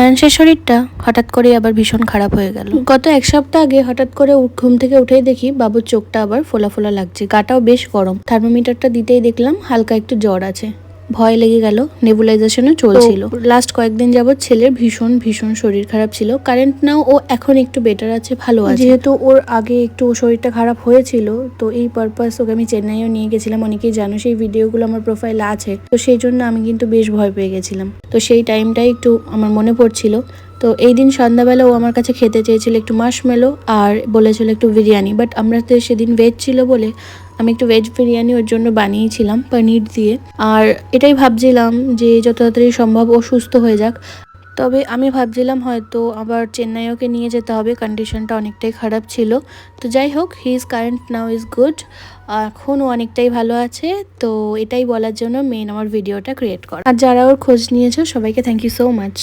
আয়ানসের শরীরটা হঠাৎ করে আবার ভীষণ খারাপ হয়ে গেল। গত এক সপ্তাহ আগে হঠাৎ করে ঘুম থেকে উঠেই দেখি বাবুর চোখটা আবার ফোলা ফোলা লাগছে, গাটাও বেশ গরম। থার্মোমিটারটা দিতেই দেখলাম হালকা একটু জ্বর আছে। ভয় লেগে গেল, নেবুলাইজেশনও চলছিল। লাস্ট কয়েকদিন যাবৎ ছেলের ভীষণ ভীষণ শরীর খারাপ ছিল। কারেন্ট নাও, ও এখন একটু বেটার আছে, ভালো আছে। যেহেতু ওর আগে একটু শরীরটা খারাপ হয়েছিল, তো এই পারপাস ওকে আমি চেন্নাইও নিয়ে গেছিলাম। অনেকেই জানো, সেই ভিডিওগুলো আমার প্রোফাইলে আছে। তো সেই জন্য আমি কিন্তু বেশ ভয় পেয়ে গেছিলাম। তো সেই টাইমটাই একটু আমার মনে পড়ছিল। তো এই দিন সন্ধ্যাবেলা ও আমার কাছে খেতে চেয়েছিল একটু মাশমেলো আর বলেছিল একটু বিরিয়ানি, বাট আমরা তো সেদিন ভেজ ছিল বলে আমি একটু ভেজ বিরিয়ানি ওর জন্য বানিয়েছিলাম পনির দিয়ে। আর এটাই ভাবছিলাম যে যত তাড়াতাড়ি সম্ভব ও সুস্থ হয়ে যাক। তবে আমি ভাবছিলাম হয়তো আবার চেন্নাই ওকে নিয়ে যেতে হবে, কন্ডিশনটা অনেকটাই খারাপ ছিল। তো যাই হোক, he is current now is good, এখন ও অনেকটাই ভালো আছে। তো এটাই বলার জন্য মেন আমার ভিডিওটা ক্রিয়েট করা। আর যারা ওর খোঁজ নিয়েছো সবাইকে থ্যাংক ইউ সো মাচ।